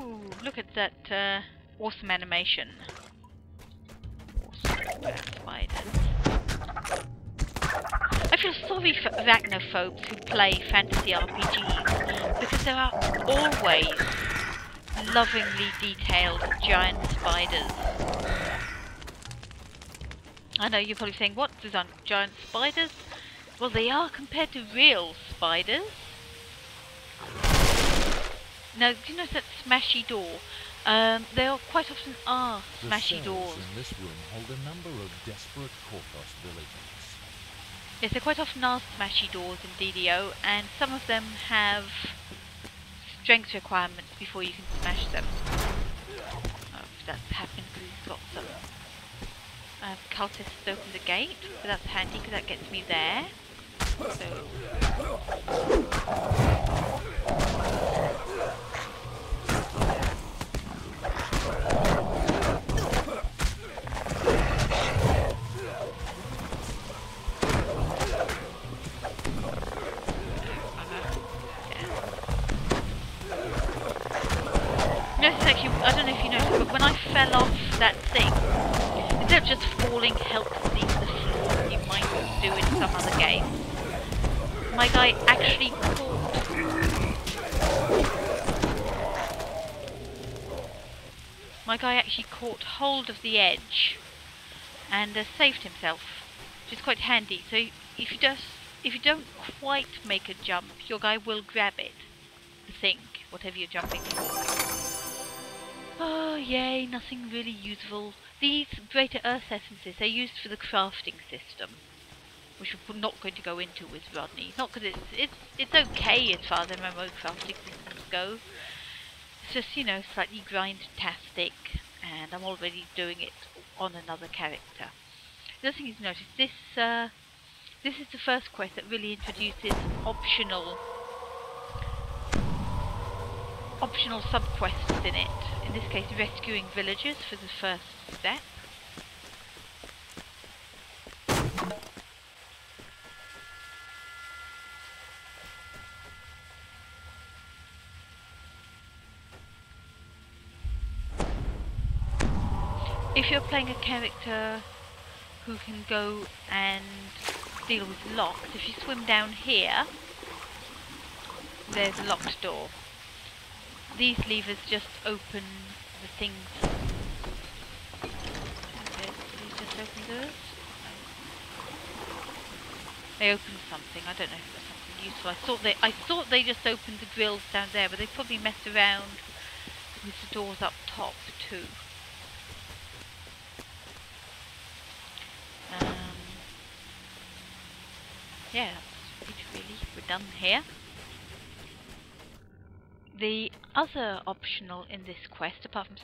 Ooh, look at that awesome animation. Awesome spiders. I feel sorry for arachnophobes who play fantasy RPGs because there are always lovingly detailed giant spiders. I know you're probably saying, what, these aren't giant spiders? Well, they are compared to real spiders. Now, do you notice that smashy door? They are quite often are smashy doors. In this room hold a number of desperate Korthos villagers. Yes, there quite often are smashy doors in DDO, and some of them have strength requirements before you can smash them. Oh, that's happened because he's got some cultists open the gate, but that's handy because that gets me there. So. I don't know if you noticed, but when I fell off that thing, instead of just falling helplessly to the floor as you might do in some other game, my guy actually caught hold of the edge and saved himself, which is quite handy. So if you don't quite make a jump, your guy will grab it, the thing, whatever you're jumping for. Oh, yay, nothing really useful. These greater earth essences are used for the crafting system, which we're not going to go into with Rodney. Not because it's okay as far as MMO crafting systems go. It's just, you know, slightly grind-tastic, and I'm already doing it on another character. The other thing is, notice this is the first quest that really introduces optional sub-quests in it. In this case, rescuing villagers for the first step. If you're playing a character who can go and deal with locks, if you swim down here, there's a locked door. These levers just open the things. These just open those? They open something. I don't know if it was something useful. I thought they just opened the grills down there, but they probably messed around with the doors up top too. Yeah, that's it really. We're done here. The other optional in this quest, apart from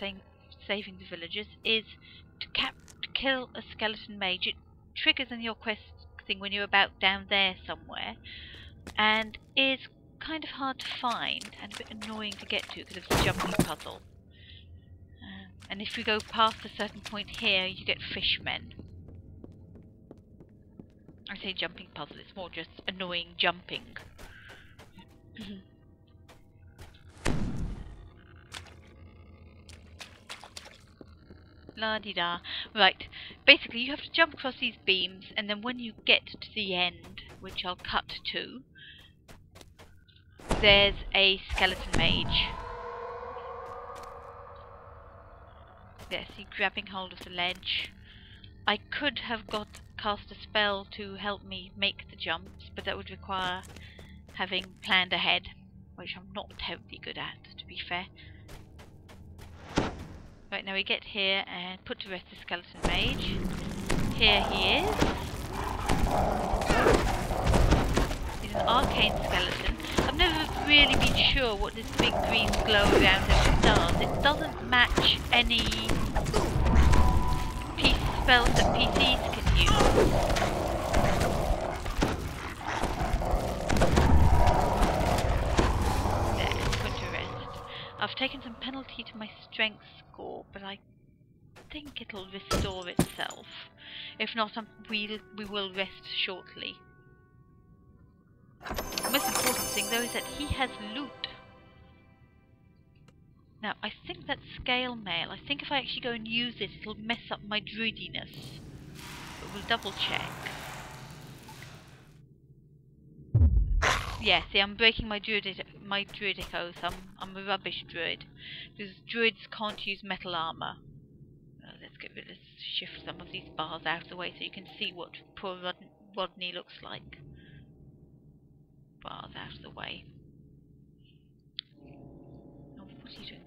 saving the villagers, is to kill a skeleton mage. It triggers in your quest thing when you're about down there somewhere, and is kind of hard to find and a bit annoying to get to because of the jumping puzzle. And if we go past a certain point here, you get fishmen. I say jumping puzzle, it's more just annoying jumping. La-di-da. Right, basically you have to jump across these beams, and then when you get to the end, which I'll cut to, there's a skeleton mage. There, see, grabbing hold of the ledge. I could have cast a spell to help me make the jumps, but that would require having planned ahead, which I'm not terribly good at, to be fair. Right, now we get here and put to rest the skeleton mage. Here he is. He's an arcane skeleton. I've never really been sure what this big green glow around him does. It doesn't match any spells that PCs can use. There, put to rest. I've taken some penalty to my strength score, but I think it'll restore itself. If not, we will rest shortly. The most important thing, though, is that he has loot. Now, I think that's scale mail. I think if I actually go and use it, it'll mess up my druidiness. But we'll double check. Yeah, see, I'm breaking my druidic oath. I'm a rubbish druid. Because druids can't use metal armor. Let's shift some of these bars out of the way so you can see what poor Rodney looks like. Bars out of the way. Oh, what are you doing?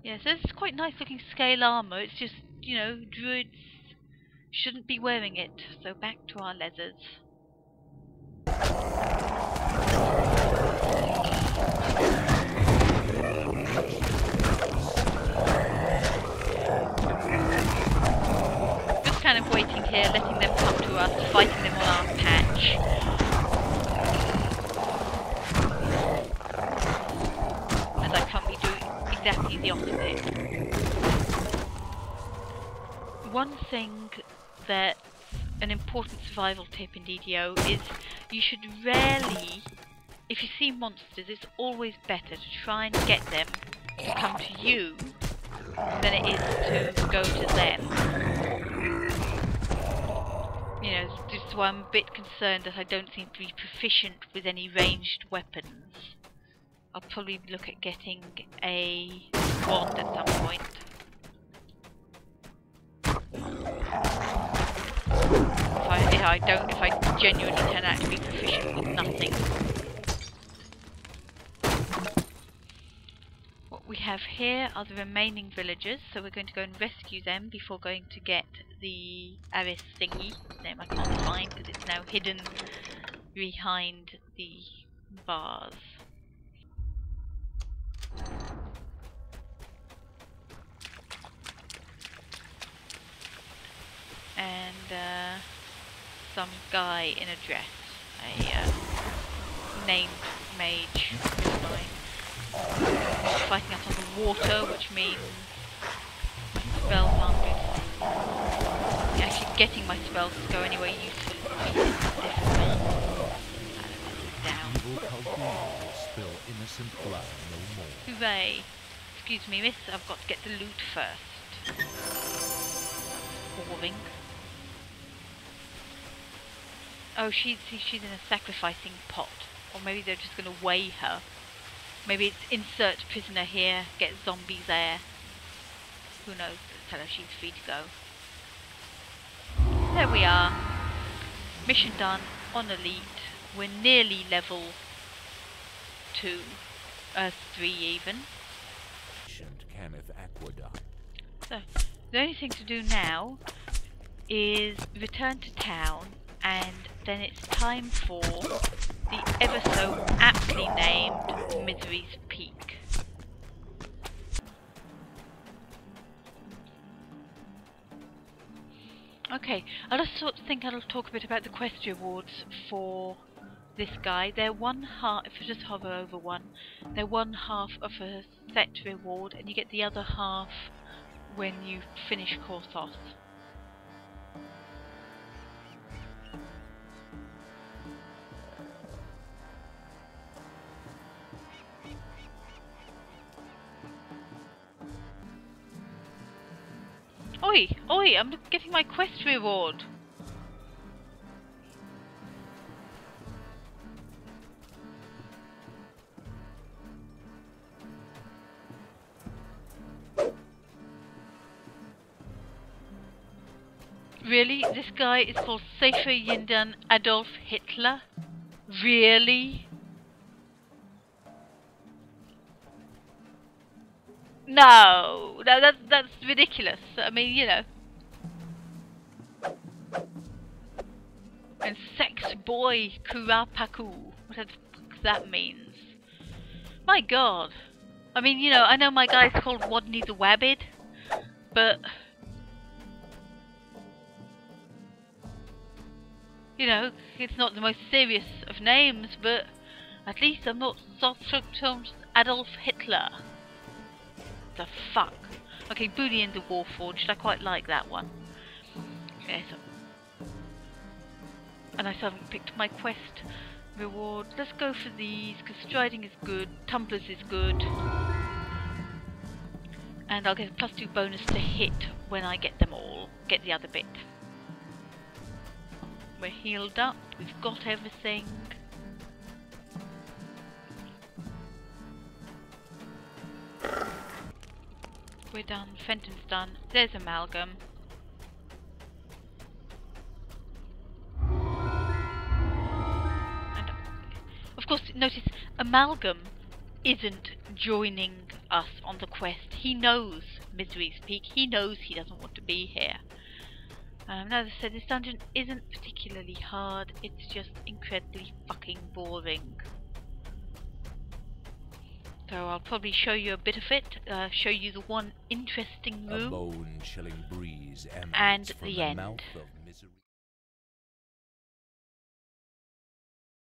Yeah, so it's quite nice looking scale armor. It's just, you know, druids shouldn't be wearing it. So back to our leathers. Just kind of waiting here, letting them come to us, fighting them on our patch. As I currently do exactly the opposite. One thing that's an important survival tip in DDO is you should rarely, if you see monsters, it's always better to try and get them to come to you than it is to go to them. You know, just why I'm a bit concerned that I don't seem to be proficient with any ranged weapons. I'll probably look at getting a wand at some point. If I genuinely turn out to be proficient with nothing. What we have here are the remaining villagers, so we're going to go and rescue them before going to get the Aris thingy. His name I can't find because it's now hidden behind the bars. And some guy in a dress, a named mage of mine, fighting us on the water, which means my spells aren't good. Actually, getting my spells to go anywhere useful is difficult. Down. Spill innocent blood no more. Hooray! Excuse me, miss. I've got to get the loot first. Boring. Oh, she's in a sacrificing pot. Or maybe they're just going to weigh her. Maybe it's insert prisoner here, get zombies there. Who knows? Tell her she's free to go. There we are. Mission done on Elite. We're nearly level 2. 3 even. Kenneth Aqueduct. So, the only thing to do now is return to town, and then it's time for the ever so aptly named Misery's Peak. Okay, I just think I'll talk a bit about the quest rewards for this guy. They're one half, if you just hover over one, they're one half of a set reward, and you get the other half when you finish Korthos. Oi! Oi! I'm getting my quest reward! Really? This guy is called Sefer Yindan Adolf Hitler? Really? No! That's ridiculous. I mean, you know. And Sex Boy Kurapaku. Whatever the fuck that means. My god. I mean, you know, I know my guy's called Wadney the Wabbid, but... You know, it's not the most serious of names, but at least I'm not Adolf Hitler. The fuck? Okay, Boolean the Warforged, I quite like that one. Okay, so... And I still haven't picked my quest reward. Let's go for these, because striding is good, tumblers is good. And I'll get a +2 bonus to hit when I get them all. Get the other bit. We're healed up. We've got everything. We're done. Fenton's done. There's Amalgam. And of course, notice Amalgam isn't joining us on the quest. He knows Misery's Peak. He knows he doesn't want to be here. As I said, this dungeon isn't particularly hard. It's just incredibly fucking boring. So I'll probably show you a bit of it. Show you the one interesting A room bone-chilling breeze and emanates from the the end. mouth of